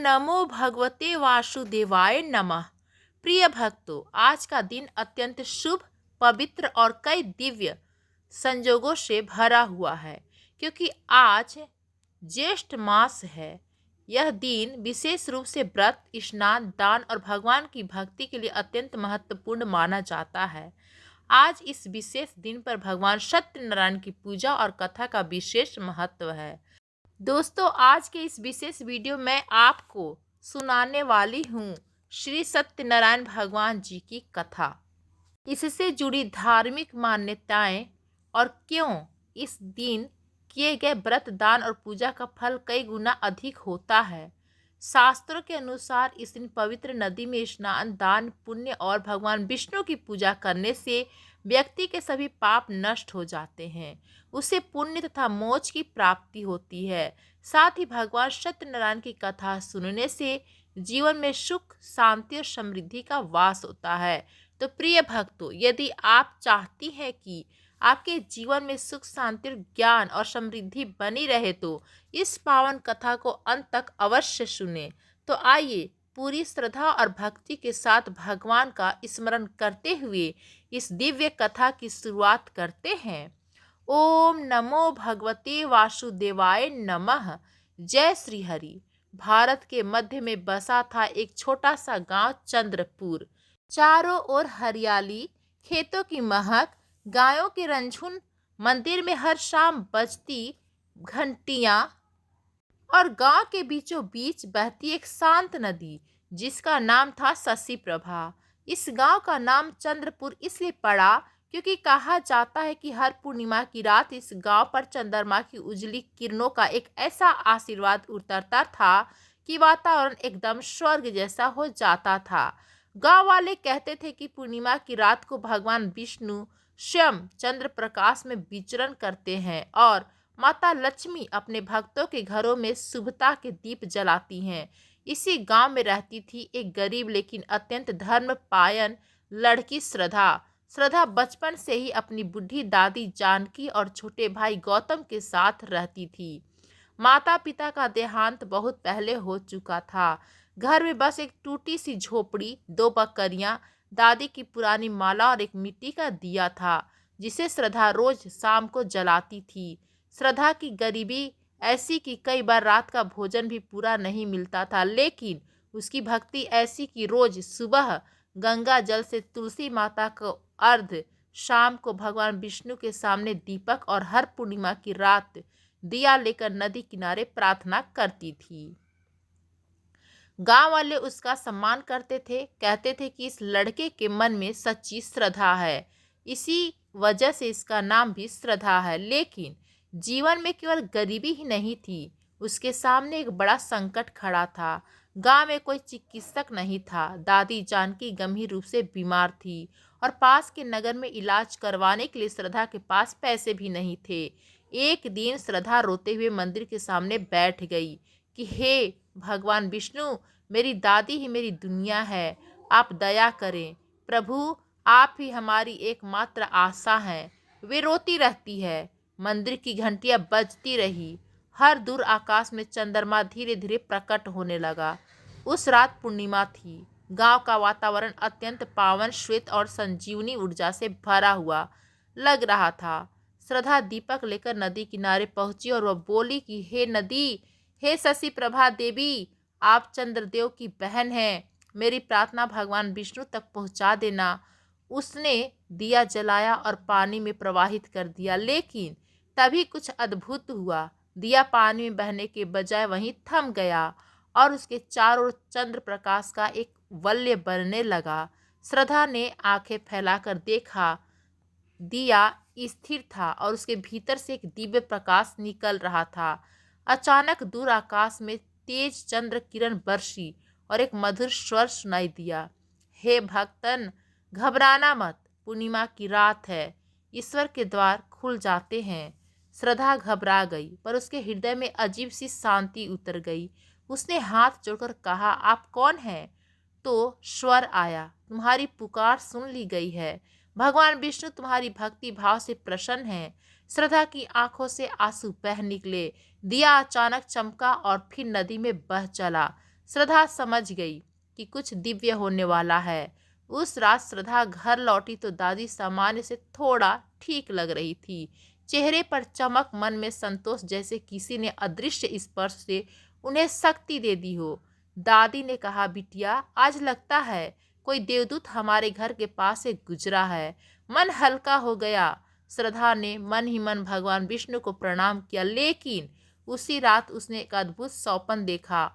नमो भगवते वासुदेवाय नमः। प्रिय भक्तों, आज का दिन अत्यंत शुभ, पवित्र और कई दिव्य संजोगों से भरा हुआ है, क्योंकि आज ज्येष्ठ मास है। यह दिन विशेष रूप से व्रत, स्नान, दान और भगवान की भक्ति के लिए अत्यंत महत्वपूर्ण माना जाता है। आज इस विशेष दिन पर भगवान सत्यनारायण की पूजा और कथा का विशेष महत्व है। दोस्तों, आज के इस विशेष वीडियो में आपको सुनाने वाली हूँ श्री सत्यनारायण भगवान जी की कथा। इससे जुड़ी धार्मिक मान्यताएं और क्यों इस दिन किए गए व्रत, दान और पूजा का फल कई गुना अधिक होता है। शास्त्रों के अनुसार इस दिन पवित्र नदी में स्नान, दान, पुण्य और भगवान विष्णु की पूजा करने से व्यक्ति के सभी पाप नष्ट हो जाते हैं। उसे पुण्य तथा मोक्ष की प्राप्ति होती है। साथ ही भगवान सत्यनारायण की कथा सुनने से जीवन में सुख, शांति और समृद्धि का वास होता है। तो प्रिय भक्तों, यदि आप चाहती हैं कि आपके जीवन में सुख, शांति, ज्ञान और समृद्धि बनी रहे तो इस पावन कथा को अंत तक अवश्य सुने। तो आइए पूरी श्रद्धा और भक्ति के साथ भगवान का स्मरण करते हुए इस दिव्य कथा की शुरुआत करते हैं। ओम नमो भगवते वासुदेवाय नमः। जय श्री हरि। भारत के मध्य में बसा था एक छोटा सा गांव चंद्रपुर। चारों ओर हरियाली, खेतों की महक, गायों की रंझुन, मंदिर में हर शाम बजती घंटियां और गांव के बीचों बीच बहती एक शांत नदी जिसका नाम था शशि प्रभा। इस गांव का नाम चंद्रपुर इसलिए पड़ा क्योंकि कहा जाता है कि हर पूर्णिमा की रात इस गांव पर चंद्रमा की उजली किरणों का एक ऐसा आशीर्वाद उतरता था कि वातावरण एकदम स्वर्ग जैसा हो जाता था। गांव वाले कहते थे कि पूर्णिमा की रात को भगवान विष्णु स्वयं चंद्र प्रकाश में विचरण करते हैं और माता लक्ष्मी अपने भक्तों के घरों में शुभता के दीप जलाती हैं। इसी गांव में रहती थी एक गरीब लेकिन अत्यंत धर्मपायन लड़की श्रद्धा। श्रद्धा बचपन से ही अपनी बूढ़ी दादी जानकी और छोटे भाई गौतम के साथ रहती थी। माता पिता का देहांत बहुत पहले हो चुका था। घर में बस एक टूटी सी झोपड़ी, दो बकरियां, दादी की पुरानी माला और एक मिट्टी का दिया था जिसे श्रद्धा रोज शाम को जलाती थी। श्रद्धा की गरीबी ऐसी कि कई बार रात का भोजन भी पूरा नहीं मिलता था, लेकिन उसकी भक्ति ऐसी कि रोज सुबह गंगा जल से तुलसी माता को अर्घ, शाम को भगवान विष्णु के सामने दीपक और हर पूर्णिमा की रात दिया लेकर नदी किनारे प्रार्थना करती थी। गांव वाले उसका सम्मान करते थे, कहते थे कि इस लड़के के मन में सच्ची श्रद्धा है, इसी वजह से इसका नाम भी श्रद्धा है। लेकिन जीवन में केवल गरीबी ही नहीं थी, उसके सामने एक बड़ा संकट खड़ा था। गांव में कोई चिकित्सक नहीं था। दादी जानकी गंभीर रूप से बीमार थी और पास के नगर में इलाज करवाने के लिए श्रद्धा के पास पैसे भी नहीं थे। एक दिन श्रद्धा रोते हुए मंदिर के सामने बैठ गई कि हे भगवान विष्णु, मेरी दादी ही मेरी दुनिया है, आप दया करें। प्रभु, आप ही हमारी एकमात्र आशा हैं। वे रोती रहती है। मंदिर की घंटियां बजती रही। हर दूर आकाश में चंद्रमा धीरे धीरे प्रकट होने लगा। उस रात पूर्णिमा थी। गांव का वातावरण अत्यंत पावन, श्वेत और संजीवनी ऊर्जा से भरा हुआ लग रहा था। श्रद्धा दीपक लेकर नदी किनारे पहुंची और वह बोली कि हे नदी, हे शशि प्रभा देवी, आप चंद्रदेव की बहन हैं, मेरी प्रार्थना भगवान विष्णु तक पहुंचा देना। उसने दिया जलाया और पानी में प्रवाहित कर दिया, लेकिन तभी कुछ अद्भुत हुआ। दिया पानी में बहने के बजाय वहीं थम गया और उसके चारों ओर चंद्र प्रकाश का एक वलय बनने लगा। श्रद्धा ने आंखें फैलाकर देखा, दिया स्थिर था और उसके भीतर से एक दिव्य प्रकाश निकल रहा था। अचानक दूर आकाश में तेज चंद्र किरण बरसी और एक मधुर स्वर सुनाई दिया, हे भक्तन, घबराना मत, पूर्णिमा की रात है, ईश्वर के द्वार खुल जाते हैं। श्रद्धा घबरा गई, पर उसके हृदय में अजीब सी शांति उतर गई। उसने हाथ जोड़कर कहा, आप कौन हैं? तो स्वर आया, तुम्हारी पुकार सुन ली गई है। भगवान विष्णु तुम्हारी भक्ति भाव से प्रसन्न है। श्रद्धा की आंखों से आंसू बह निकले। दिया अचानक चमका और फिर नदी में बह चला। श्रद्धा समझ गई कि कुछ दिव्य होने वाला है। उस रात श्रद्धा घर लौटी तो दादी सामान्य से थोड़ा ठीक लग रही थी। चेहरे पर चमक, मन में संतोष, जैसे किसी ने अदृश्य स्पर्श से उन्हें शक्ति दे दी हो। दादी ने कहा, बिटिया, आज लगता है कोई देवदूत हमारे घर के पास से गुजरा है। मन हल्का हो गया। श्रद्धा ने मन ही मन भगवान विष्णु को प्रणाम किया, लेकिन उसी रात उसने एक अद्भुत स्वप्न देखा।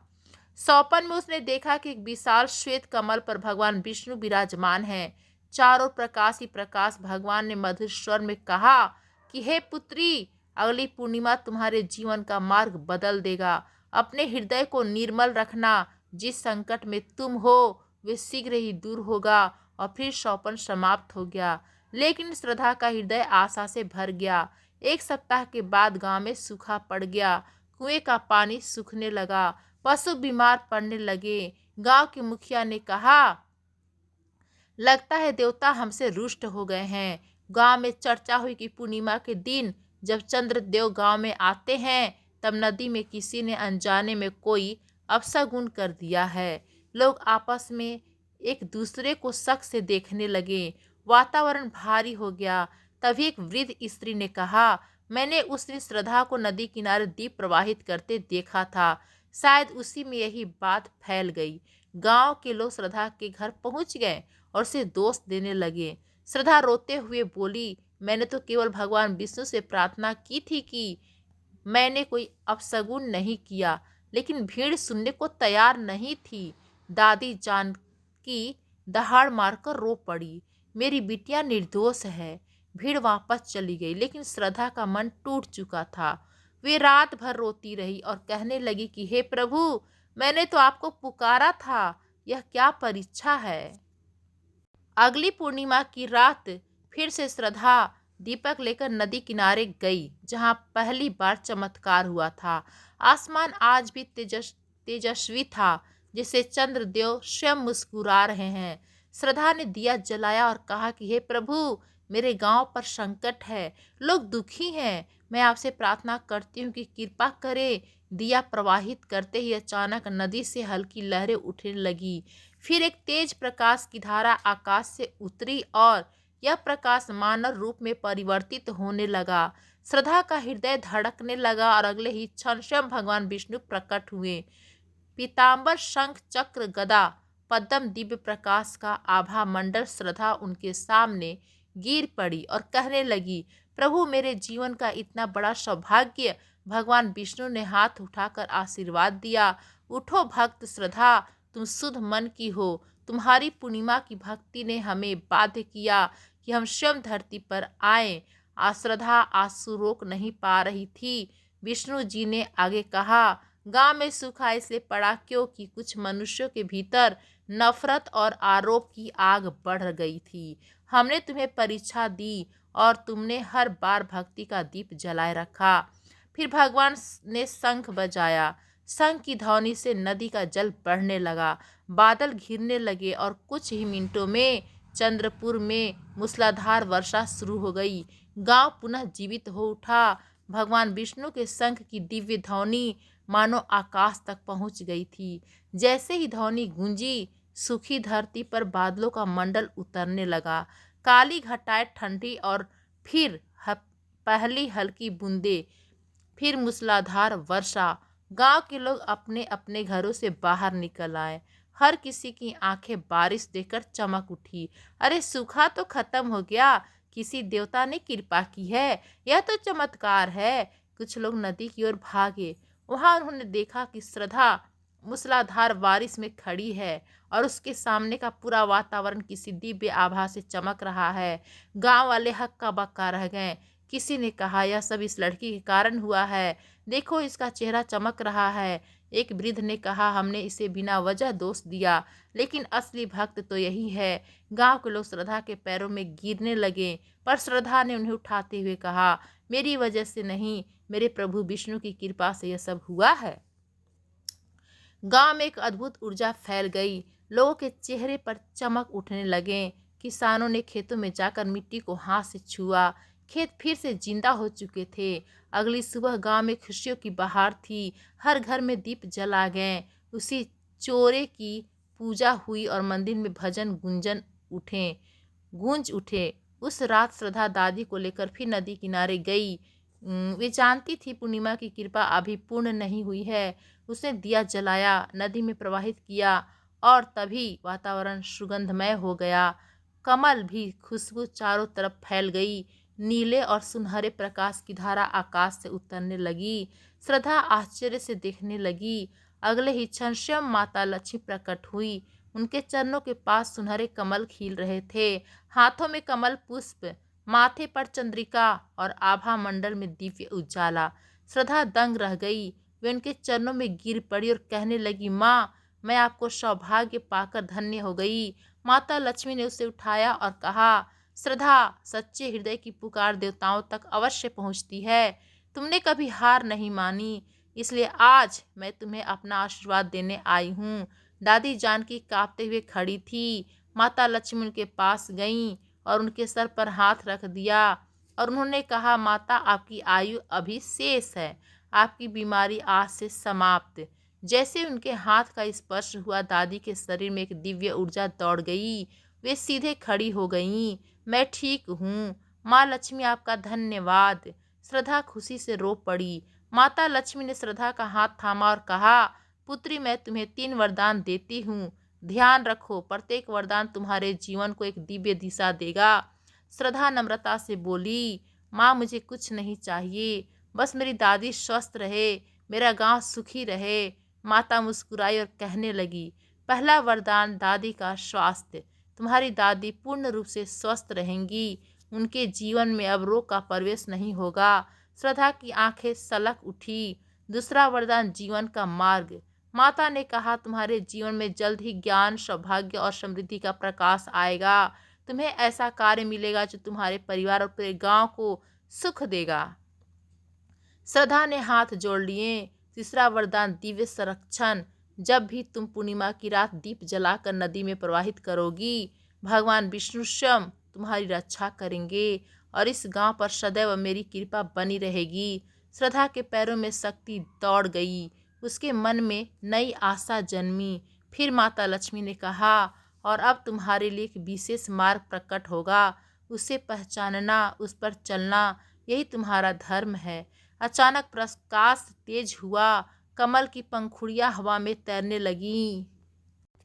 स्वप्न में उसने देखा कि एक विशाल श्वेत कमल पर भगवान विष्णु विराजमान हैं। चारों प्रकाश ही प्रकाश। भगवान ने मधुर स्वर में कहा कि हे पुत्री, अगली पूर्णिमा तुम्हारे जीवन का मार्ग बदल देगा। अपने हृदय को निर्मल रखना। जिस संकट में तुम हो वे शीघ्र ही दूर होगा। और फिर स्वप्न समाप्त हो गया। लेकिन श्रद्धा का हृदय आशा से भर गया। एक सप्ताह के बाद गांव में सूखा पड़ गया। कुएं का पानी सूखने लगा। पशु बीमार पड़ने लगे। गांव के मुखिया ने कहा, लगता है देवता हमसे रुष्ट हो गए हैं। गांव में चर्चा हुई कि पूर्णिमा के दिन जब चंद्रदेव गांव में आते हैं तब नदी में किसी ने अनजाने में कोई अपशगुन कर दिया है। लोग आपस में एक दूसरे को शक से देखने लगे। वातावरण भारी हो गया। तभी एक वृद्ध स्त्री ने कहा, मैंने उस दिन श्रद्धा को नदी किनारे दीप प्रवाहित करते देखा था। शायद उसी में यही बात फैल गई। गांव के लोग श्रद्धा के घर पहुंच गए और उसे दोष देने लगे। श्रद्धा रोते हुए बोली, मैंने तो केवल भगवान विष्णु से प्रार्थना की थी कि मैंने कोई अपशगुन नहीं किया। लेकिन भीड़ सुनने को तैयार नहीं थी। दादी जानकी दहाड़ मारकर रो पड़ी, मेरी बिटिया निर्दोष है। भीड़ वापस चली गई, लेकिन श्रद्धा का मन टूट चुका था। वे रात भर रोती रही और कहने लगी कि हे प्रभु, मैंने तो आपको पुकारा था, यह क्या परीक्षा है। अगली पूर्णिमा की रात फिर से श्रद्धा दीपक लेकर नदी किनारे गई, जहां पहली बार चमत्कार हुआ था। आसमान आज भी तेजस्वी था, जिसे चंद्रदेव स्वयं मुस्कुरा रहे हैं। श्रद्धा ने दिया जलाया और कहा कि हे प्रभु, मेरे गांव पर संकट है, लोग दुखी हैं। मैं आपसे प्रार्थना करती हूँ कि कृपा करें। दिया प्रवाहित करते ही अचानक नदी से हल्की लहरें उठने लगी। फिर एक तेज प्रकाश की धारा आकाश से उतरी और यह प्रकाश मानव रूप में परिवर्तित होने लगा। श्रद्धा का हृदय धड़कने लगा और अगले ही क्षण स्वयं भगवान विष्णु प्रकट हुए। पीताम्बर, शंख, चक्र, गदा, पद्म, दिव्य प्रकाश का आभा मंडल। श्रद्धा उनके सामने गिर पड़ी और कहने लगी, प्रभु, मेरे जीवन का इतना बड़ा सौभाग्य। भगवान विष्णु ने हाथ उठाकर आशीर्वाद दिया। उठो भक्त श्रद्धा, तुम शुद्ध मन की हो। तुम्हारी पूर्णिमा की भक्ति ने हमें बाध्य किया कि हम स्वयं धरती पर आए। श्रद्धा आंसू रोक नहीं पा रही थी। विष्णु जी ने आगे कहा, गांव में सूखा इसलिए पड़ा क्योंकि कुछ मनुष्यों के भीतर नफरत और आरोप की आग बढ़ गई थी। हमने तुम्हें परीक्षा दी और तुमने हर बार भक्ति का दीप जलाए रखा। फिर भगवान ने शंख बजाया। शंख की ध्वनि से नदी का जल बढ़ने लगा। बादल घिरने लगे और कुछ ही मिनटों में चंद्रपुर में मूसलाधार वर्षा शुरू हो गई। गांव पुनः जीवित हो उठा। भगवान विष्णु के शंख की दिव्य ध्वनि मानो आकाश तक पहुंच गई थी। जैसे ही ध्वनि गूंजी, सूखी धरती पर बादलों का मंडल उतरने लगा। काली घटाएं ठंडी और फिर पहली हल्की बूंदे, फिर मूसलाधार वर्षा। गांव के लोग अपने अपने घरों से बाहर निकल आए। हर किसी की आंखें बारिश देखकर चमक उठी। अरे, सूखा तो खत्म हो गया, किसी देवता ने कृपा की है, यह तो चमत्कार है। कुछ लोग नदी की ओर भागे। वहां उन्होंने देखा कि श्रद्धा मूसलाधार बारिश में खड़ी है और उसके सामने का पूरा वातावरण किसी दिव्य आभा से चमक रहा है। गांव वाले हक्का बक्का रह गए। किसी ने कहा, यह सब इस लड़की के कारण हुआ है, देखो इसका चेहरा चमक रहा है। एक वृद्ध ने कहा, हमने इसे बिना वजह दोष दिया, लेकिन असली भक्त तो यही है। गांव के लोग श्रद्धा के पैरों में गिरने लगे, पर श्रद्धा ने उन्हें उठाते हुए कहा, मेरी वजह से नहीं, मेरे प्रभु विष्णु की कृपा से यह सब हुआ है। गांव में एक अद्भुत ऊर्जा फैल गई। लोगों के चेहरे पर चमक उठने लगे। किसानों ने खेतों में जाकर मिट्टी को हाथ से छुआ। खेत फिर से जिंदा हो चुके थे। अगली सुबह गांव में खुशियों की बहार थी। हर घर में दीप जला गए। उसी चोरे की पूजा हुई और मंदिर में भजन गूंज उठे। उस रात श्रद्धा दादी को लेकर फिर नदी किनारे गई। वे जानती थी पूर्णिमा की कृपा अभी पूर्ण नहीं हुई है। उसने दिया जलाया, नदी में प्रवाहित किया और तभी वातावरण सुगंधमय हो गया। कमल भी खुशबू चारों तरफ फैल गई। नीले और सुनहरे प्रकाश की धारा आकाश से उतरने लगी। श्रद्धा आश्चर्य से देखने लगी। अगले ही क्षण स्वयं माता लक्ष्मी प्रकट हुई। उनके चरणों के पास सुनहरे कमल खिल रहे थे, हाथों में कमल पुष्प, माथे पर चंद्रिका और आभा मंडल में दिव्य उजाला। श्रद्धा दंग रह गई। वे उनके चरणों में गिर पड़ी और कहने लगी, माँ, मैं आपको सौभाग्य पाकर धन्य हो गई। माता लक्ष्मी ने उसे उठाया और कहा, श्रद्धा, सच्चे हृदय की पुकार देवताओं तक अवश्य पहुंचती है। तुमने कभी हार नहीं मानी, इसलिए आज मैं तुम्हें अपना आशीर्वाद देने आई हूँ। दादी जानकी कांपते हुए खड़ी थी। माता लक्ष्मी उनके पास गईं और उनके सर पर हाथ रख दिया और उन्होंने कहा, माता, आपकी आयु अभी शेष है, आपकी बीमारी आज से समाप्त। जैसे उनके हाथ का स्पर्श हुआ, दादी के शरीर में एक दिव्य ऊर्जा दौड़ गई। वे सीधे खड़ी हो गईं। मैं ठीक हूँ माँ लक्ष्मी, आपका धन्यवाद। श्रद्धा खुशी से रो पड़ी। माता लक्ष्मी ने श्रद्धा का हाथ थामा और कहा, पुत्री, मैं तुम्हें 3 वरदान देती हूँ। ध्यान रखो, प्रत्येक वरदान तुम्हारे जीवन को एक दिव्य दिशा देगा। श्रद्धा नम्रता से बोली, माँ, मुझे कुछ नहीं चाहिए, बस मेरी दादी स्वस्थ रहे, मेरा गांव सुखी रहे। माता मुस्कुराई और कहने लगी, पहला वरदान, दादी का स्वास्थ्य। तुम्हारी दादी पूर्ण रूप से स्वस्थ रहेंगी। उनके जीवन में अब रोग का प्रवेश नहीं होगा। श्रद्धा की आंखें सलक उठी। दूसरा वरदान, जीवन का मार्ग। माता ने कहा, तुम्हारे जीवन में जल्द ही ज्ञान, सौभाग्य और समृद्धि का प्रकाश आएगा। तुम्हें ऐसा कार्य मिलेगा जो तुम्हारे परिवार और पूरे गांव को सुख देगा। श्रद्धा ने हाथ जोड़ लिए। तीसरा वरदान, दिव्य संरक्षण। जब भी तुम पूर्णिमा की रात दीप जलाकर नदी में प्रवाहित करोगी, भगवान विष्णु स्वयं तुम्हारी रक्षा करेंगे और इस गांव पर सदैव मेरी कृपा बनी रहेगी। श्रद्धा के पैरों में शक्ति दौड़ गई। उसके मन में नई आशा जन्मी। फिर माता लक्ष्मी ने कहा, और अब तुम्हारे लिए एक विशेष मार्ग प्रकट होगा। उसे पहचानना, उस पर चलना, यही तुम्हारा धर्म है। अचानक प्रकाश तेज हुआ। कमल की पंखुड़ियां हवा में तैरने लगीं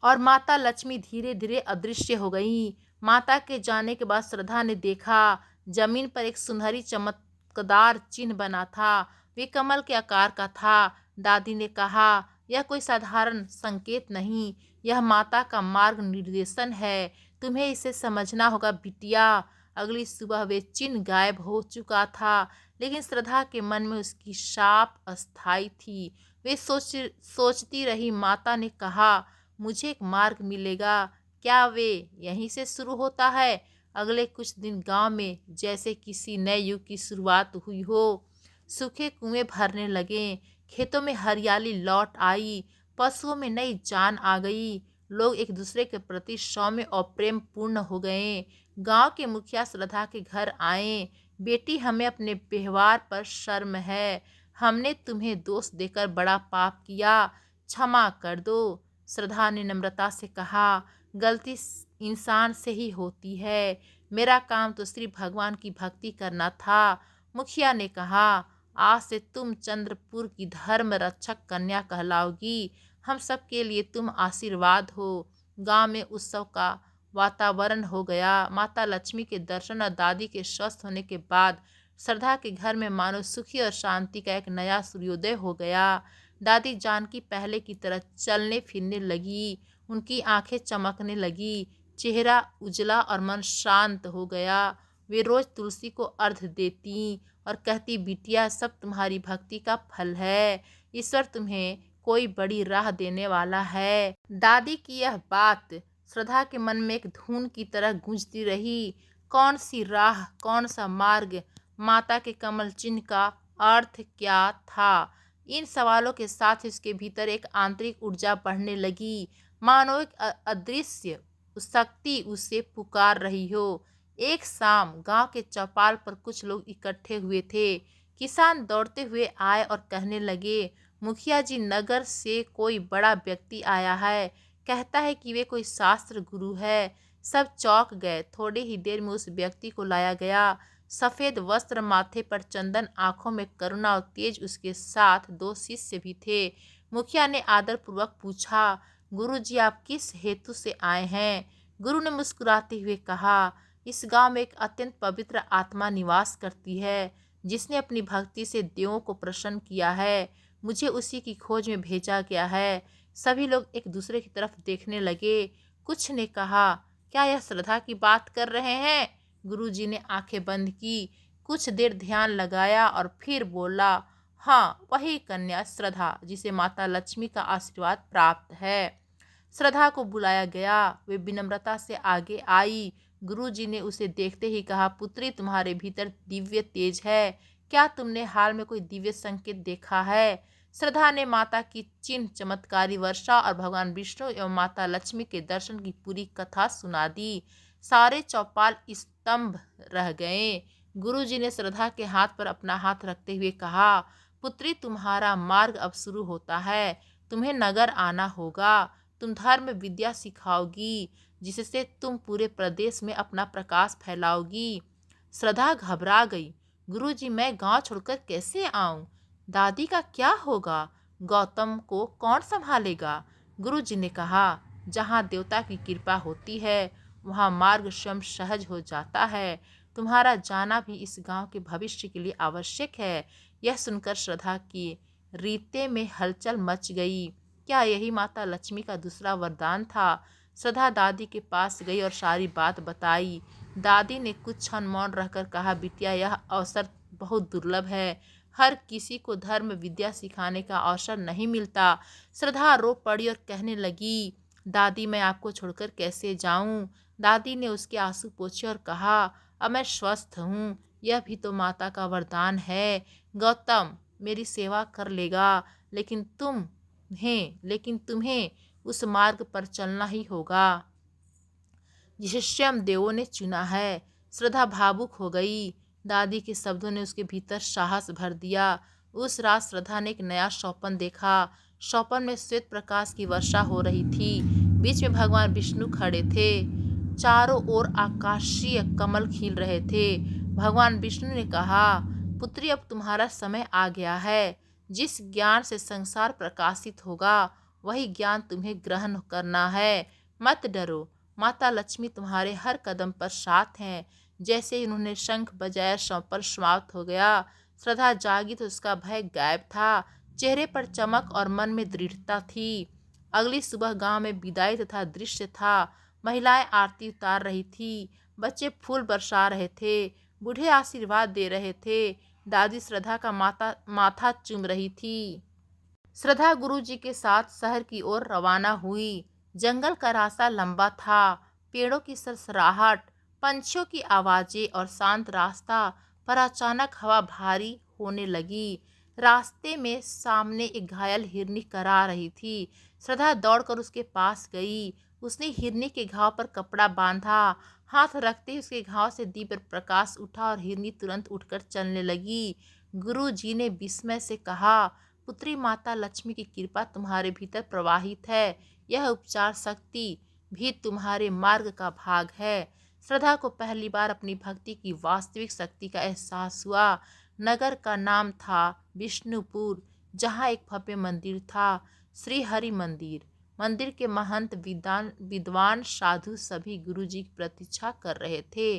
और माता लक्ष्मी धीरे धीरे अदृश्य हो गई। माता के जाने के बाद श्रद्धा ने देखा, जमीन पर एक सुनहरी चमकदार चिन्ह बना था। वे कमल के आकार का था। दादी ने कहा, यह कोई साधारण संकेत नहीं, यह माता का मार्ग निर्देशन है। तुम्हें इसे समझना होगा बिटिया। अगली सुबह वे चिन्ह गायब हो चुका था, लेकिन श्रद्धा के मन में उसकी छाप अस्थायी थी। वे सोचती रही। माता ने कहा, मुझे एक मार्ग मिलेगा, क्या वे यहीं से शुरू होता है? अगले कुछ दिन गांव में जैसे किसी नए युग की शुरुआत हुई हो। सूखे कुएं भरने लगे, खेतों में हरियाली लौट आई, पशुओं में नई जान आ गई। लोग एक दूसरे के प्रति सौम्य और प्रेम पूर्ण हो गए। गांव के मुखिया श्रद्धा के घर आए। बेटी, हमें अपने व्यवहार पर शर्म है। हमने तुम्हें दोष देकर बड़ा पाप किया, क्षमा कर दो। श्रद्धा ने नम्रता से कहा, गलती इंसान से ही होती है, मेरा काम तो सिर्फ भगवान की भक्ति करना था। मुखिया ने कहा, आज से तुम चंद्रपुर की धर्म रक्षक कन्या कहलाओगी। हम सब के लिए तुम आशीर्वाद हो। गांव में उत्सव का वातावरण हो गया। माता लक्ष्मी के दर्शन और दादी के स्वस्थ होने के बाद श्रद्धा के घर में मानो सुखी और शांति का एक नया सूर्योदय हो गया। दादी जानकी पहले की तरह चलने फिरने लगी। उनकी आंखें चमकने लगी, चेहरा उजला और मन शांत हो गया। वे रोज तुलसी को अर्घ्य देती और कहती, बिटिया, सब तुम्हारी भक्ति का फल है। ईश्वर तुम्हें कोई बड़ी राह देने वाला है। दादी की यह बात श्रद्धा के मन में एक धुन की तरह गूंजती रही। कौन सी राह, कौन सा मार्ग, माता के कमल चिन्ह का अर्थ क्या था? इन सवालों के साथ उसके भीतर एक आंतरिक ऊर्जा बढ़ने लगी, मानो एक अदृश्य शक्ति उसे पुकार रही हो। एक शाम गांव के चौपाल पर कुछ लोग इकट्ठे हुए थे। किसान दौड़ते हुए आए और कहने लगे, मुखिया जी, नगर से कोई बड़ा व्यक्ति आया है, कहता है कि वे कोई शास्त्र गुरु है। सब चौंक गए। थोड़ी ही देर में उस व्यक्ति को लाया गया। सफेद वस्त्र, माथे पर चंदन, आंखों में करुणा और तेज। उसके साथ दो शिष्य भी थे। मुखिया ने आदरपूर्वक पूछा, गुरु जी, आप किस हेतु से आए हैं? गुरु ने मुस्कुराते हुए कहा, इस गांव में एक अत्यंत पवित्र आत्मा निवास करती है, जिसने अपनी भक्ति से देवों को प्रसन्न किया है। मुझे उसी की खोज में भेजा गया है। सभी लोग एक दूसरे की तरफ देखने लगे। कुछ ने कहा, क्या यह श्रद्धा की बात कर रहे हैं? गुरुजी ने आंखें बंद की, कुछ देर ध्यान लगाया और फिर बोला, हाँ, वही कन्या श्रद्धा, जिसे माता लक्ष्मी का आशीर्वाद प्राप्त है। श्रद्धा को बुलाया गया। वे विनम्रता से आगे आई। गुरुजी ने उसे देखते ही कहा, पुत्री, तुम्हारे भीतर दिव्य तेज है। क्या तुमने हाल में कोई दिव्य संकेत देखा है? श्रद्धा ने माता की चिन्ह, चमत्कारी वर्षा और भगवान विष्णु एवं माता लक्ष्मी के दर्शन की पूरी कथा सुना दी। सारे चौपाल स्तंभ रह गए। गुरुजी ने श्रद्धा के हाथ पर अपना हाथ रखते हुए कहा, पुत्री, तुम्हारा मार्ग अब शुरू होता है। तुम्हें नगर आना होगा। तुम धर्म विद्या सिखाओगी, जिससे तुम पूरे प्रदेश में अपना प्रकाश फैलाओगी। श्रद्धा घबरा गई। गुरुजी, मैं गांव छोड़कर कैसे आऊं? दादी का क्या होगा? गौतम को कौन संभालेगा? गुरुजी ने कहा, जहाँ देवता की कृपा होती है, वहाँ मार्ग स्वयं सहज हो जाता है। तुम्हारा जाना भी इस गांव के भविष्य के लिए आवश्यक है। यह सुनकर श्रद्धा की रीते में हलचल मच गई। क्या यही माता लक्ष्मी का दूसरा वरदान था? श्रद्धा दादी के पास गई और सारी बात बताई। दादी ने कुछ क्षण मौन रहकर कहा, बिटिया, यह अवसर बहुत दुर्लभ है। हर किसी को धर्म विद्या सिखाने का अवसर नहीं मिलता। श्रद्धा रो पड़ी और कहने लगी, दादी, मैं आपको छोड़कर कैसे जाऊं? दादी ने उसके आंसू पोंछे और कहा, अब मैं स्वस्थ हूँ। यह भी तो माता का वरदान है। गौतम मेरी सेवा कर लेगा, लेकिन तुम्हें उस मार्ग पर चलना ही होगा जिसे स्वयं देवों ने चुना है। श्रद्धा भावुक हो गई। दादी के शब्दों ने उसके भीतर साहस भर दिया। उस रात श्रद्धा ने एक नया स्वप्न देखा। स्वप्न में श्वेत प्रकाश की वर्षा हो रही थी। बीच में भगवान विष्णु खड़े थे। चारों ओर आकाशीय कमल खिल रहे थे। भगवान विष्णु ने कहा, पुत्री, अब तुम्हारा समय आ गया है। जिस ज्ञान से संसार प्रकाशित होगा, वही ज्ञान तुम्हें ग्रहण करना है। मत डरो, माता लक्ष्मी तुम्हारे हर कदम पर साथ हैं। जैसे ही उन्होंने शंख बजाया, स्वप्न समाप्त हो गया। श्रद्धा जागी तो उसका भय गायब था। चेहरे पर चमक और मन में दृढ़ता थी। अगली सुबह गांव में विदाई तथा दृश्य था। महिलाएं आरती उतार रही थी। बच्चे फूल बरसा रहे थे। बूढ़े आशीर्वाद दे रहे थे। दादी श्रद्धा का माथा चूम रही थी। श्रद्धा गुरुजी के साथ शहर की ओर रवाना हुई। जंगल का रास्ता लंबा था। पेड़ों की सरसराहट, पंछियों की आवाजें और शांत रास्ता। पर अचानक हवा भारी होने लगी। रास्ते में सामने एक घायल हिरनी करा रही थी। श्रद्धा दौड़कर उसके पास गई। उसने हिरनी के घाव पर कपड़ा बांधा। हाथ रखते ही उसके घाव से दिव्य प्रकाश उठा और हिरनी तुरंत उठकर चलने लगी। गुरु जी ने विस्मय से कहा, पुत्री, माता लक्ष्मी की कृपा तुम्हारे भीतर प्रवाहित है। यह उपचार शक्ति भी तुम्हारे मार्ग का भाग है। श्रद्धा को पहली बार अपनी भक्ति की वास्तविक शक्ति का एहसास हुआ। नगर का नाम था विष्णुपुर, जहाँ एक भव्य मंदिर था, श्री हरि मंदिर। मंदिर के महंत, विद्वान साधु सभी गुरुजी की प्रतीक्षा कर रहे थे।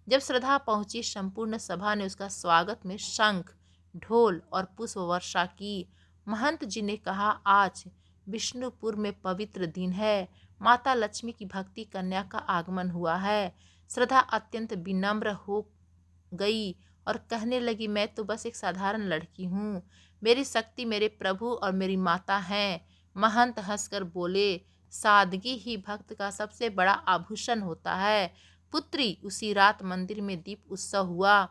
जब श्रद्धा पहुंची, संपूर्ण सभा ने उसका स्वागत में शंख, ढोल और पुष्प वर्षा की। महंत जी ने कहा, आज विष्णुपुर में पवित्र दिन है। माता लक्ष्मी की भक्ति कन्या का आगमन हुआ है। श्रद्धा अत्यंत विनम्र हो गई और कहने लगी, मैं तो बस एक साधारण लड़की हूँ। मेरी शक्ति मेरे प्रभु और मेरी माता हैं। महंत हंसकर बोले, सादगी ही भक्त का सबसे बड़ा आभूषण होता है। पुत्री, उसी रात मंदिर में दीप उत्सव हुआ।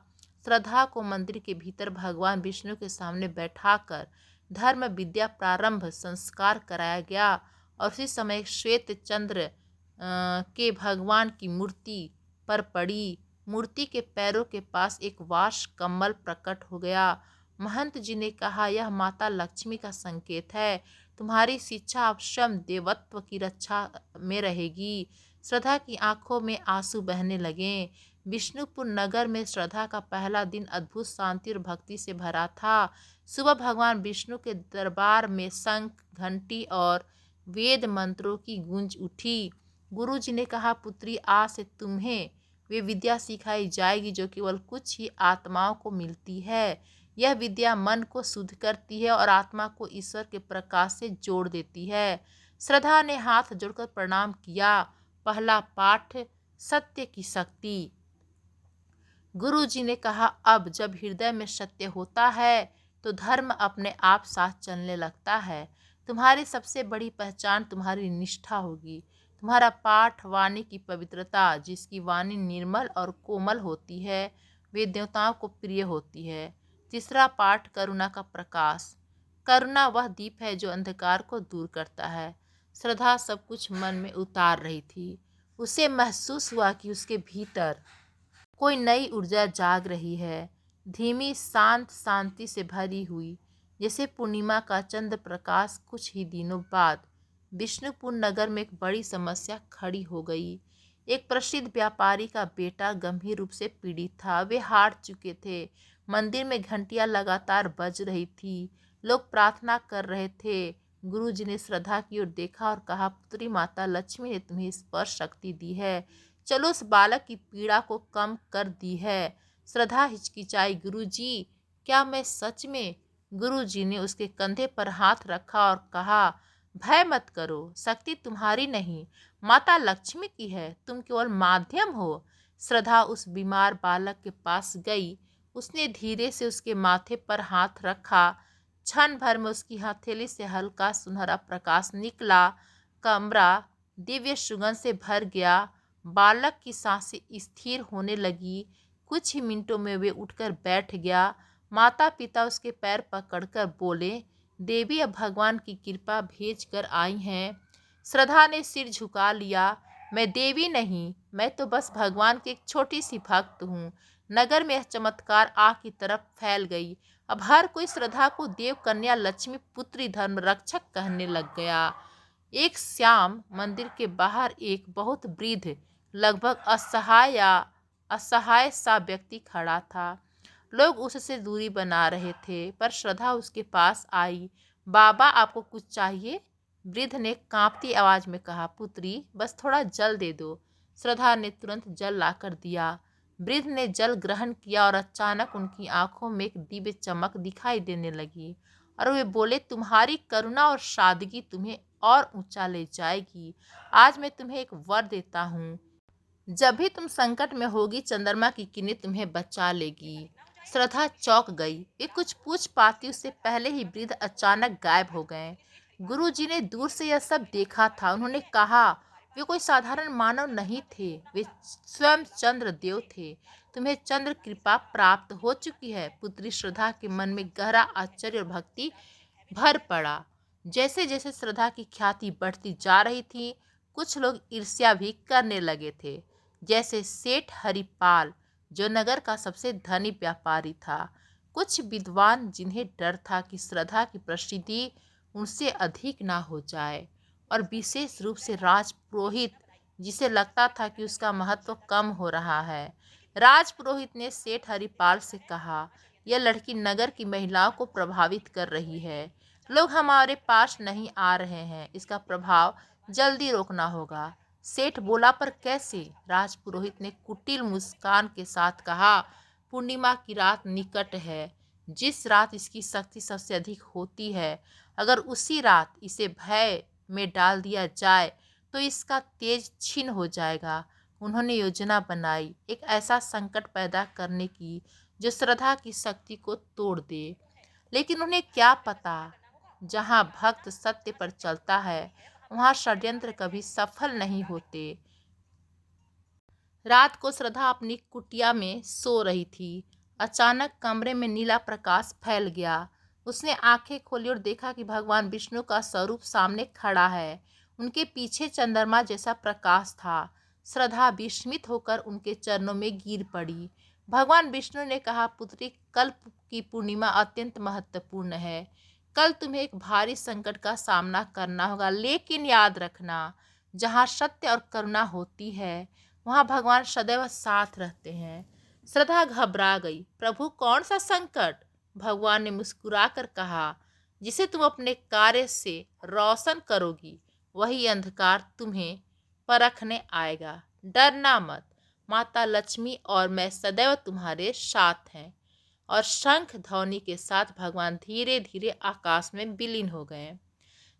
श्रद्धा को मंदिर के भीतर भगवान विष्णु के सामने बैठाकर धर्म विद्या प्रारंभ संस्कार कराया गया और उसी समय श्वेत चंद्र के भगवान की मूर्ति पर पड़ी। मूर्ति के पैरों के पास एक वास कमल प्रकट हो गया। महंत जी ने कहा, यह माता लक्ष्मी का संकेत है। तुम्हारी शिक्षा अब स्वयं देवत्व की रक्षा में रहेगी। श्रद्धा की आंखों में आंसू बहने लगे। विष्णुपुर नगर में श्रद्धा का पहला दिन अद्भुत शांति और भक्ति से भरा था। सुबह भगवान विष्णु के दरबार में शंख, घंटी और वेद मंत्रों की गूंज उठी। गुरु जी ने कहा, पुत्री, आज से तुम्हें वे विद्या सिखाई जाएगी जो केवल कुछ ही आत्माओं को मिलती है। यह विद्या मन को शुद्ध करती है और आत्मा को ईश्वर के प्रकाश से जोड़ देती है। श्रद्धा ने हाथ जोड़कर प्रणाम किया। पहला पाठ, सत्य की शक्ति। गुरु जी ने कहा, अब जब हृदय में सत्य होता है तो धर्म अपने आप साथ चलने लगता है। तुम्हारी सबसे बड़ी पहचान तुम्हारी निष्ठा होगी। तुम्हारा पाठ, वाणी की पवित्रता, जिसकी वाणी निर्मल और कोमल होती है, वे देवताओं को प्रिय होती है। तीसरा पाठ, करुणा का प्रकाश। करुणा वह दीप है जो अंधकार को दूर करता है। श्रद्धा सब कुछ मन में उतार रही थी। उसे महसूस हुआ कि उसके भीतर कोई नई ऊर्जा जाग रही है, धीमी, शांत, शांति से भरी हुई, जैसे पूर्णिमा का चंद्र प्रकाश। कुछ ही दिनों बाद विष्णुपुर नगर में एक बड़ी समस्या खड़ी हो गई। एक प्रसिद्ध व्यापारी का बेटा गंभीर रूप से पीड़ित था। वे हार चुके थे। मंदिर में घंटियां लगातार बज रही थी। लोग प्रार्थना कर रहे थे। गुरु जी ने श्रद्धा की ओर देखा और कहा, पुत्री, माता लक्ष्मी ने तुम्हें इस पर शक्ति दी है। चलो उस बालक की पीड़ा को कम कर दी है। श्रद्धा हिचकिचाई, गुरुजी, क्या मैं सच में? गुरुजी ने उसके कंधे पर हाथ रखा और कहा, भय मत करो, शक्ति तुम्हारी नहीं, माता लक्ष्मी की है, तुम केवल माध्यम हो। श्रद्धा उस बीमार बालक के पास गई। उसने धीरे से उसके माथे पर हाथ रखा। क्षण भर में उसकी हथेली से हल्का सुनहरा प्रकाश निकला। कमरा दिव्य सुगंध से भर गया। बालक की सांसें स्थिर होने लगी। कुछ ही मिनटों में वे उठकर बैठ गया। माता पिता उसके पैर पकड़कर बोले, देवी अब भगवान की कृपा भेज कर आई हैं। श्रद्धा ने सिर झुका लिया। मैं देवी नहीं, मैं तो बस भगवान की एक छोटी सी भक्त हूँ। नगर में यह चमत्कार आग की तरफ फैल गई। अब हर कोई श्रद्धा को देव कन्या लक्ष्मी पुत्री धर्म रक्षक कहने लग गया। एक श्याम मंदिर के बाहर एक बहुत वृद्ध, लगभग असहाय सा व्यक्ति खड़ा था। लोग उससे दूरी बना रहे थे, पर श्रद्धा उसके पास आई। बाबा, आपको कुछ चाहिए? वृद्ध ने कांपती आवाज में कहा, पुत्री, बस थोड़ा जल दे दो। श्रद्धा ने तुरंत जल लाकर दिया। वृद्ध ने जल ग्रहण किया और अचानक उनकी आंखों में एक दिव्य चमक दिखाई देने लगी और वे बोले, तुम्हारी करुणा और सादगी तुम्हें और ऊंचा ले जाएगी। आज मैं तुम्हें एक वर देता हूँ। जब भी तुम संकट में होगी, चंद्रमा की किरणें तुम्हें बचा लेगी। श्रद्धा चौंक गई। वे कुछ पूछ पाती उससे पहले ही वृद्ध अचानक गायब हो गए। गुरुजी ने दूर से यह सब देखा था। उन्होंने कहा, वे कोई साधारण मानव नहीं थे, वे स्वयं चंद्र देव थे। तुम्हें चंद्र कृपा प्राप्त हो चुकी है। पुत्री श्रद्धा के मन में गहरा आश्चर्य और भक्ति भर पड़ा। जैसे जैसे श्रद्धा की ख्याति बढ़ती जा रही थी, कुछ लोग ईर्ष्या भी करने लगे थे, जैसे सेठ हरिपाल, जो नगर का सबसे धनी व्यापारी था। कुछ विद्वान, जिन्हें डर था कि श्रद्धा की प्रसिद्धि उनसे अधिक ना हो जाए, और विशेष रूप से राजपुरोहित, जिसे लगता था कि उसका महत्व कम हो रहा है। राजपुरोहित ने सेठ हरिपाल से कहा, यह लड़की नगर की महिलाओं को प्रभावित कर रही है। लोग हमारे पास नहीं आ रहे हैं। इसका प्रभाव जल्दी रोकना होगा। सेठ बोला, पर कैसे? राजपुरोहित ने कुटिल मुस्कान के साथ कहा, पूर्णिमा की रात निकट है, जिस रात इसकी शक्ति सबसे अधिक होती है। अगर उसी रात इसे भय में डाल दिया जाए तो इसका तेज क्षीण हो जाएगा। उन्होंने योजना बनाई, एक ऐसा संकट पैदा करने की जो श्रद्धा की शक्ति को तोड़ दे। लेकिन उन्हें क्या पता, जहाँ भक्त सत्य पर चलता है, वहाँ षड्यंत्र कभी सफल नहीं होते। रात को श्रद्धा अपनी कुटिया में सो रही थी। अचानक कमरे में नीला प्रकाश फैल गया। उसने आंखें खोली और देखा कि भगवान विष्णु का स्वरूप सामने खड़ा है। उनके पीछे चंद्रमा जैसा प्रकाश था। श्रद्धा विस्मित होकर उनके चरणों में गिर पड़ी। भगवान विष्णु ने कहा, पुत्री, कल की पूर्णिमा अत्यंत महत्वपूर्ण है। कल तुम्हें एक भारी संकट का सामना करना होगा, लेकिन याद रखना, जहाँ सत्य और करुणा होती है वहाँ भगवान सदैव साथ रहते हैं। श्रद्धा घबरा गई। प्रभु, कौन सा संकट? भगवान ने मुस्कुराकर कहा, जिसे तुम अपने कार्य से रोशन करोगी वही अंधकार तुम्हें परखने आएगा। डरना मत, माता लक्ष्मी और मैं सदैव तुम्हारे साथ हैं। और शंख ध्वनि के साथ भगवान धीरे धीरे आकाश में विलीन हो गए।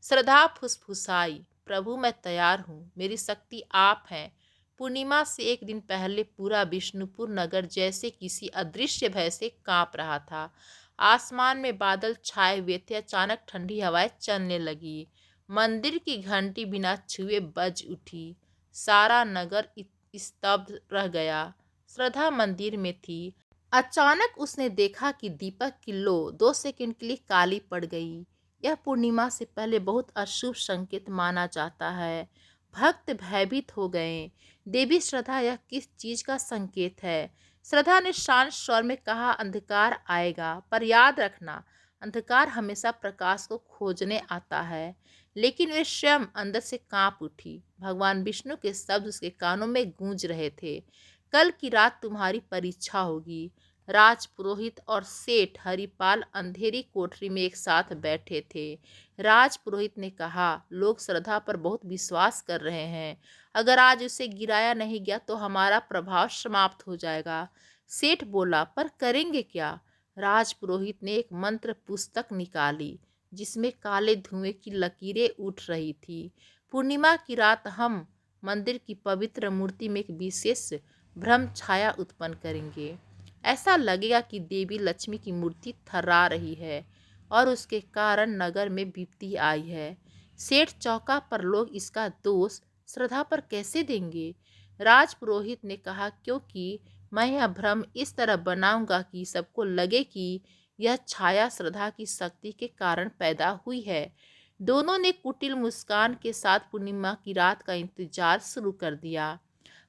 श्रद्धा फुसफुसाई, प्रभु, मैं तैयार हूँ, मेरी शक्ति आप हैं। पूर्णिमा से एक दिन पहले पूरा विष्णुपुर नगर जैसे किसी अदृश्य भय से कांप रहा था। आसमान में बादल छाए हुए थे। अचानक ठंडी हवाएं चलने लगी। मंदिर की घंटी बिना छुए बज उठी। सारा नगर स्तब्ध रह गया। श्रद्धा मंदिर में थी। अचानक उसने देखा कि दीपक की लो 2 सेकंड के लिए काली पड़ गई। यह पूर्णिमा से पहले बहुत अशुभ संकेत माना जाता है। भक्त भयभीत हो गए। देवी श्रद्धा, यह किस चीज का संकेत है? श्रद्धा ने शांत स्वर में कहा, अंधकार आएगा, पर याद रखना, अंधकार हमेशा प्रकाश को खोजने आता है। लेकिन वे स्वयं अंदर से कांप उठी। भगवान विष्णु के शब्द उसके कानों में गूंज रहे थे। कल की रात तुम्हारी परीक्षा होगी। राजपुरोहित और सेठ हरिपाल अंधेरी कोठरी में एक साथ बैठे थे। राजपुरोहित ने कहा, लोग श्रद्धा पर बहुत विश्वास कर रहे हैं। अगर आज उसे गिराया नहीं गया तो हमारा प्रभाव समाप्त हो जाएगा। सेठ बोला, पर करेंगे क्या? राजपुरोहित ने एक मंत्र पुस्तक निकाली जिसमें काले धुएं की लकीरें उठ रही थी। पूर्णिमा की रात हम मंदिर की पवित्र मूर्ति में एक विशेष भ्रम छाया उत्पन्न करेंगे। ऐसा लगेगा कि देवी लक्ष्मी की मूर्ति थर्रा रही है और उसके कारण नगर में विपत्ति आई है। सेठ चौका, पर लोग इसका दोष श्रद्धा पर कैसे देंगे? राजपुरोहित ने कहा, क्योंकि मैं यह भ्रम इस तरह बनाऊंगा कि सबको लगे कि यह छाया श्रद्धा की शक्ति के कारण पैदा हुई है। दोनों ने कुटिल मुस्कान के साथ पूर्णिमा की रात का इंतजार शुरू कर दिया।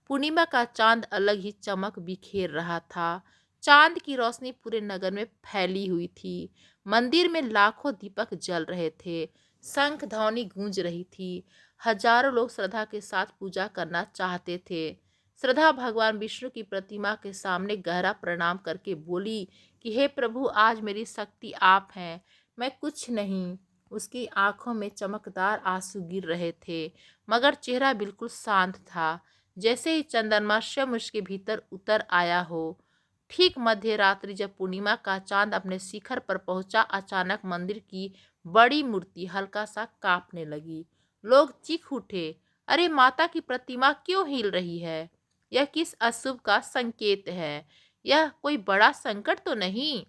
पूर्णिमा का चांद अलग ही चमक बिखेर रहा था। चांद की रोशनी पूरे नगर में फैली हुई थी। मंदिर में लाखों दीपक जल रहे थे। शंख ध्वनि गूंज रही थी। हजारों लोग श्रद्धा के साथ पूजा करना चाहते थे। श्रद्धा भगवान विष्णु की प्रतिमा के सामने गहरा प्रणाम करके बोली कि हे प्रभु, आज मेरी शक्ति आप हैं, मैं कुछ नहीं। उसकी आंखों में चमकदार आंसू गिर रहे थे, मगर चेहरा बिल्कुल शांत था, जैसे ही चंद्रमा स्वयं उसके भीतर उतर आया हो। ठीक मध्य रात्रि जब पूर्णिमा का चांद अपने शिखर पर पहुंचा, अचानक मंदिर की बड़ी मूर्ति हल्का सा कांपने लगी। लोग चीख उठे, अरे, माता की प्रतिमा क्यों हिल रही है? यह किस अशुभ का संकेत है? यह कोई बड़ा संकट तो नहीं?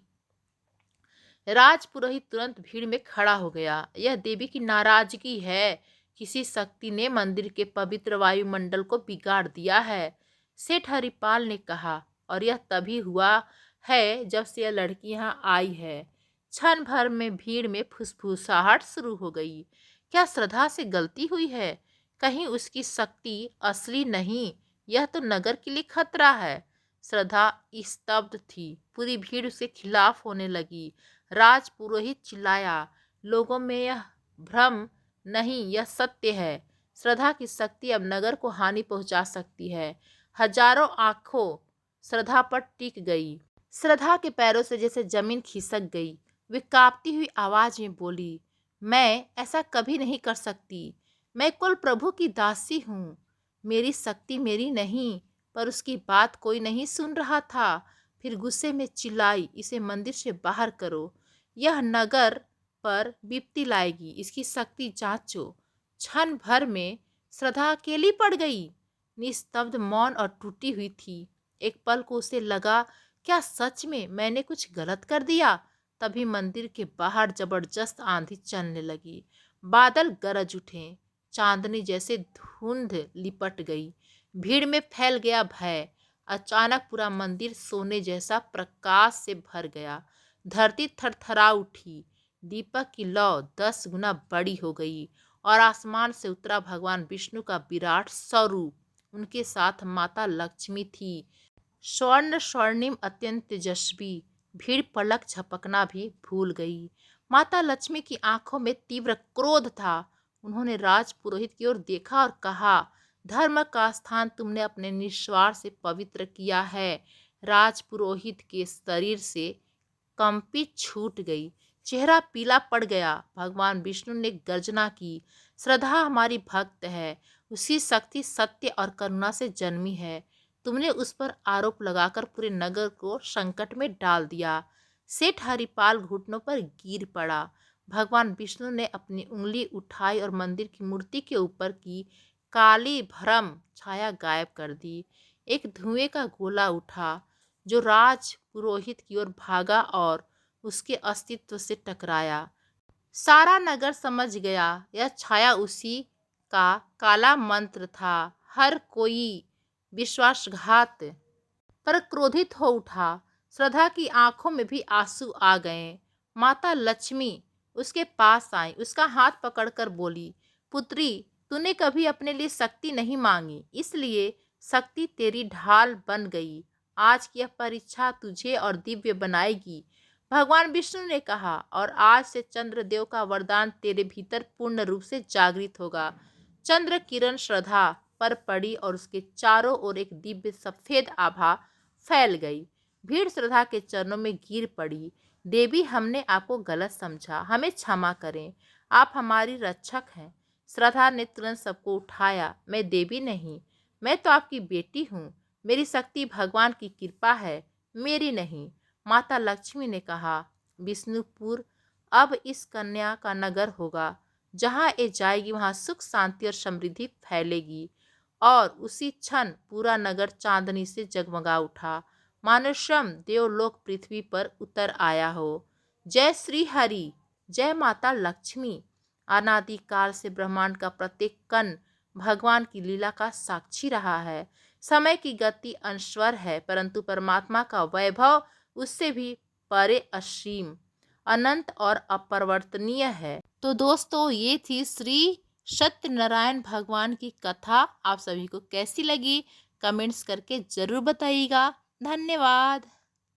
राजपुरोहित तुरंत भीड़ में खड़ा हो गया। यह देवी की नाराजगी है। किसी शक्ति ने मंदिर के पवित्र वायुमंडल को बिगाड़ दिया है। सेठ हरिपाल ने कहा, और यह तभी हुआ है जब से यह लड़की यहाँ आई है। क्षण भर में भीड़ में फुसफुसाहट शुरू हो गई। क्या श्रद्धा से गलती हुई है? कहीं उसकी शक्ति असली नहीं, यह तो नगर के लिए खतरा है। श्रद्धा स्तब्ध थी। पूरी भीड़ उसके खिलाफ होने लगी। राजपुरोहित चिल्लाया, लोगों में यह भ्रम नहीं, यह सत्य है। श्रद्धा की शक्ति अब नगर को हानि पहुंचा सकती है। हजारों आंखों श्रद्धा पर टिक गई। श्रद्धा के पैरों से जैसे जमीन खिसक गई। वे कांपती हुई आवाज में बोली, मैं ऐसा कभी नहीं कर सकती। मैं कुल प्रभु की दासी हूँ। मेरी शक्ति मेरी नहीं। पर उसकी बात कोई नहीं सुन रहा था। फिर गुस्से में चिल्लाई, इसे मंदिर से बाहर करो, यह नगर पर विपत्ति लाएगी, इसकी शक्ति जांचो। क्षण भर में श्रद्धा अकेली पड़ गई, निस्तब्ध, मौन और टूटी हुई थी। एक पल को उसे लगा, क्या सच में मैंने कुछ गलत कर दिया? तभी मंदिर के बाहर जबरदस्त आंधी चलने लगी। बादल गरज उठे। चांदनी जैसे धुंध लिपट गई। भीड़ में फैल गया भय। अचानक पूरा मंदिर सोने जैसा प्रकाश से भर गया। धरती थरथरा उठी। दीपक की लौ 10 गुना बड़ी हो गई और आसमान से उतरा भगवान विष्णु का विराट स्वरूप। उनके साथ माता लक्ष्मी थी। स्वर्ण स्वर्णिम अत्यंत तेजस्वी, भीड़ पलक झपकना भी भूल गई। माता लक्ष्मी की आंखों में तीव्र क्रोध था। उन्होंने राज पुरोहित की ओर देखा और कहा, धर्म का स्थान तुमने अपने निस्वार्थ से पवित्र किया है। राज पुरोहित के शरीर से कंपी छूट गई, चेहरा पीला पड़ गया। भगवान विष्णु ने गर्जना की, श्रद्धा हमारी भक्त है, उसी शक्ति सत्य और करुणा से जन्मी है। तुमने उस पर आरोप लगाकर पूरे नगर को संकट में डाल दिया। सेठ हरिपाल घुटनों पर गिर पड़ा। भगवान विष्णु ने अपनी उंगली उठाई और मंदिर की मूर्ति के ऊपर की काली भ्रम छाया गायब कर दी। एक धुएं का गोला उठा जो राज पुरोहित की ओर भागा और उसके अस्तित्व से टकराया। सारा नगर समझ गया यह छाया उसी का काला मंत्र था। हर कोई विश्वासघात पर क्रोधित हो उठा। श्रद्धा की आंखों में भी आंसू आ गए। माता लक्ष्मी उसके पास आई, उसका हाथ पकड़कर बोली, पुत्री, तूने कभी अपने लिए शक्ति नहीं मांगी, इसलिए शक्ति तेरी ढाल बन गई। आज की यह परीक्षा तुझे और दिव्य बनाएगी। भगवान विष्णु ने कहा, और आज से चंद्रदेव का वरदान तेरे भीतर पूर्ण रूप से जागृत होगा। चंद्र किरण श्रद्धा पर पड़ी और उसके चारों ओर एक दिव्य सफेद आभा फैल गई। भीड़ श्रद्धा के चरणों में गिर पड़ी। देवी, हमने आपको गलत समझा, हमें क्षमा करें, आप हमारी रक्षक हैं। श्रद्धा ने तुरंत सबको उठाया, मैं देवी नहीं, मैं तो आपकी बेटी हूँ। मेरी शक्ति भगवान की कृपा है, मेरी नहीं। माता लक्ष्मी ने कहा, विष्णुपुर अब इस कन्या का नगर होगा। जहाँ ये जाएगी वहाँ सुख शांति और समृद्धि फैलेगी। और उसी क्षण पूरा नगर चांदनी से जगमगा उठा, मानो स्वयं देवलोक पृथ्वी पर उतर आया हो। जय श्री हरि, जय माता लक्ष्मी। अनादिकाल से ब्रह्मांड का प्रत्येक कण भगवान की लीला का साक्षी रहा है। समय की गति अनश्वर है, परंतु परमात्मा का वैभव उससे भी परे असीम, अनंत और अपरिवर्तनीय है। तो दोस्तों, ये थी श्री सत्यनारायण भगवान की कथा। आप सभी को कैसी लगी कमेंट्स करके ज़रूर बताइएगा। धन्यवाद।